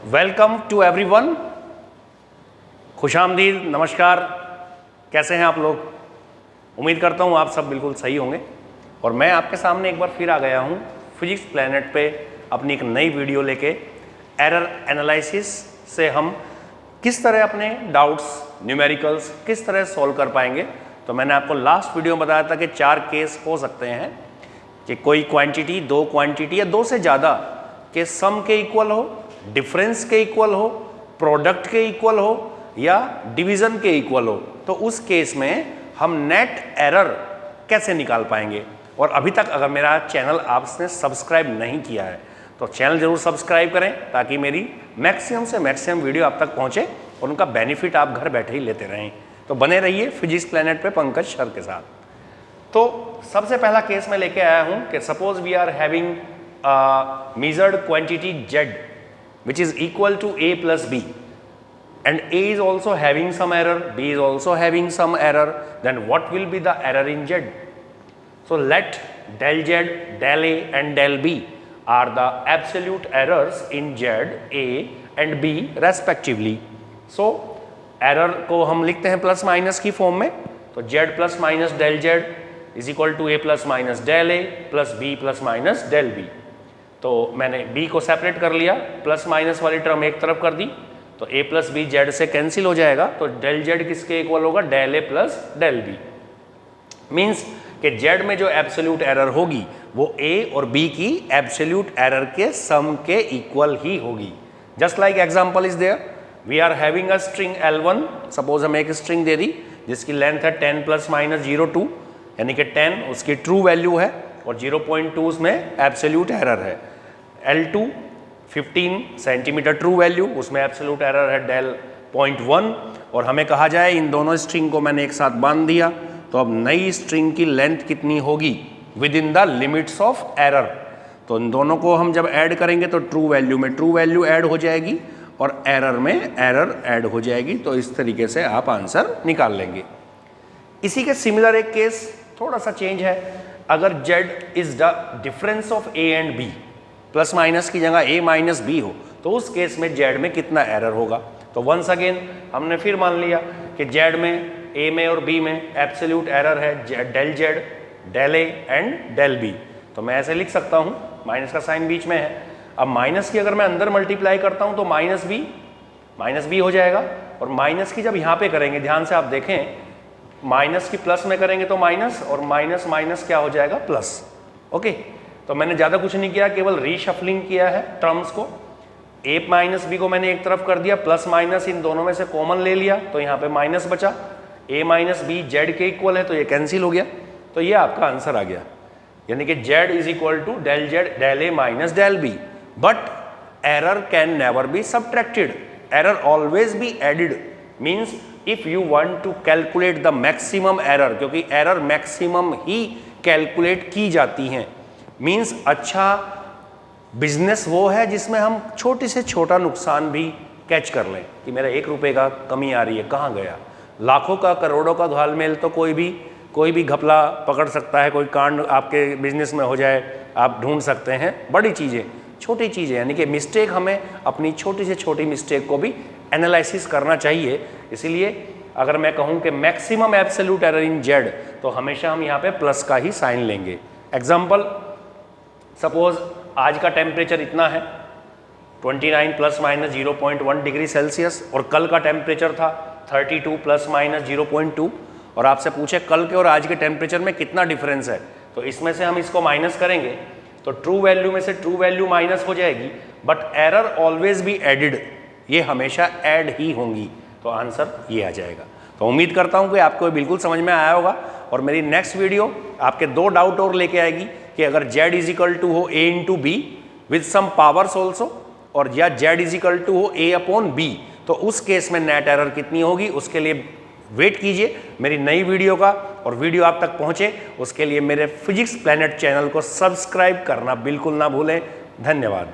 Welcome to everyone. खुशामदीद, नमस्कार। कैसे हैं आप लोग? उम्मीद करता हूं आप सब बिल्कुल सही होंगे। और मैं आपके सामने एक बार फिर आ गया हूं फिजिक्स प्लैनेट पे अपनी एक नई वीडियो लेके। एरर एनालिसिस से हम किस तरह अपने डाउट्स, न्यूमेरिकल्स किस तरह सॉल्व कर पाएंगे। तो मैंने आपको लास्ट वीडियो में बताया था कि 4 केस हो सकते हैं कि कोई क्वांटिटी, 2 क्वांटिटी या 2 से ज़्यादा के सम के इक्वल हो, डिफरेंस के इक्वल हो, प्रोडक्ट के इक्वल हो या डिवीजन के इक्वल हो। तो उस केस में हम नेट एरर कैसे निकाल पाएंगे। और अभी तक अगर मेरा चैनल आपने सब्सक्राइब नहीं किया है तो चैनल जरूर सब्सक्राइब करें ताकि मेरी मैक्सिमम से मैक्सिमम वीडियो आप तक पहुंचे और उनका बेनिफिट आप घर बैठे ही लेते रहें। तो बने रहिए फिजिक्स प्लैनेट पे पंकज सर के साथ। तो सबसे पहला केस मैं लेके आया हूं कि suppose we are having measured quantity z which is equal to a plus b and a is also having some error, b is also having some error, then what will be the error in z? So let del z, del a and del b are the absolute errors in z, a and b respectively. So error को हम लिखते हैं plus minus की form में। तो z plus minus del z is equal to a plus minus del a plus b plus minus del b। तो मैंने b को सेपरेट कर लिया, प्लस माइनस वाली टर्म एक तरफ कर दी, तो a प्लस बी जेड से कैंसिल हो जाएगा। तो डेल जेड किसके इक्वल होगा? Del a plus del b। Means कि z में जो एब्सोल्यूट एरर होगी वो a और b की एब्सोल्यूट एरर के सम के इक्वल ही होगी। Just like example is there, we are having a string L1। सपोज हम एक स्ट्रिंग दे दी जिसकी लेंथ है 10 प्लस माइनस 0.2, यानी कि 10 उसकी ट्रू वैल्यू है और 0.2 उसमें एब्सोल्यूट एरर है। L2 15 सेंटीमीटर ट्रू वैल्यू, उसमें एब्सोल्यूट एरर है डेल 0.1। और हमें कहा जाए इन दोनों स्ट्रिंग को मैंने एक साथ बांध दिया, तो अब नई स्ट्रिंग की लेंथ कितनी होगी with in the limits of error. तो इन दोनों को हम जब ऐड करेंगे तो ट्रू वैल्यू में ट्रू वैल्यू ऐड हो जाएगी और एरर में एरर ऐड हो जाएगी। तो इस तरीके से आप आंसर निकाल लेंगे। इसी के सिमिलर एक केस थोड़ा सा चेंज है। अगर z is the difference of a and b, plus minus की जगह a माइनस b हो, तो उस केस में z में कितना एरर होगा। तो वंस अगेन हमने फिर मान लिया कि z में, a में और b में एब्सोल्यूट एरर है del z, del a and del b। तो मैं ऐसे लिख सकता हूँ, माइनस का साइन बीच में है। अब माइनस की अगर मैं अंदर मल्टीप्लाई करता हूँ तो माइनस b हो जाएगा। और माइनस की जब यहाँ पे करेंगे, ध्यान से आप देखें, माइनस की प्लस में करेंगे तो माइनस, और माइनस माइनस क्या हो जाएगा? प्लस। ओके, तो मैंने ज़्यादा कुछ नहीं किया, केवल रीशफलिंग किया है टर्म्स को। a माइनस बी को मैंने एक तरफ कर दिया, प्लस माइनस इन दोनों में से कॉमन ले लिया, तो यहाँ पे माइनस बचा। a माइनस बी जेड के इक्वल है तो ये कैंसिल हो गया। तो ये आपका आंसर आ गया, यानी कि z is equal to del z del a minus del b। But error can never be subtracted, error always be added. Means if you want to calculate the maximum error, क्योंकि error maximum ही calculate की जाती हैं। Means अच्छा business वो है जिसमें हम छोटे से छोटा नुकसान भी कैच कर लें कि मेरा 1 रुपये का कमी आ रही है, कहाँ गया। लाखों का, करोड़ों का घालमेल तो कोई भी घपला पकड़ सकता है, कोई कांड आपके बिजनेस में हो जाए, आप ढूंढ सकते हैं। बड़ी चीज़ें, छोटी चीज़ें, यानी कि मिस्टेक, हमें अपनी छोटी से छोटी मिस्टेक को भी एनालिसिस करना चाहिए। इसीलिए अगर मैं कहूँ कि maximum absolute error in z, तो हमेशा हम यहाँ पे प्लस का ही साइन लेंगे। एग्जाम्पल, सपोज आज का टेम्परेचर इतना है 29 प्लस माइनस 0.1 डिग्री सेल्सियस, और कल का टेम्परेचर था 32 प्लस माइनस 0.2, और आपसे पूछे कल के और आज के टेम्परेचर में कितना डिफरेंस है, तो इसमें से हम इसको माइनस करेंगे तो ट्रू वैल्यू में से ट्रू वैल्यू माइनस हो जाएगी। But error always be added, ये हमेशा ऐड ही होंगी। तो आंसर ये आ जाएगा। तो उम्मीद करता हूँ कि आपको बिल्कुल समझ में आया होगा। और मेरी नेक्स्ट वीडियो आपके 2 डाउट और लेके आएगी कि अगर z इज इक्वल टू हो a into b with some powers also, और या z इज इक्वल टू हो a अपॉन b, तो उस केस में नेट एरर कितनी होगी। उसके लिए वेट कीजिए मेरी नई वीडियो का, और वीडियो आप तक पहुंचे उसके लिए मेरे फिजिक्स प्लैनेट चैनल को सब्सक्राइब करना बिल्कुल ना भूलें। धन्यवाद।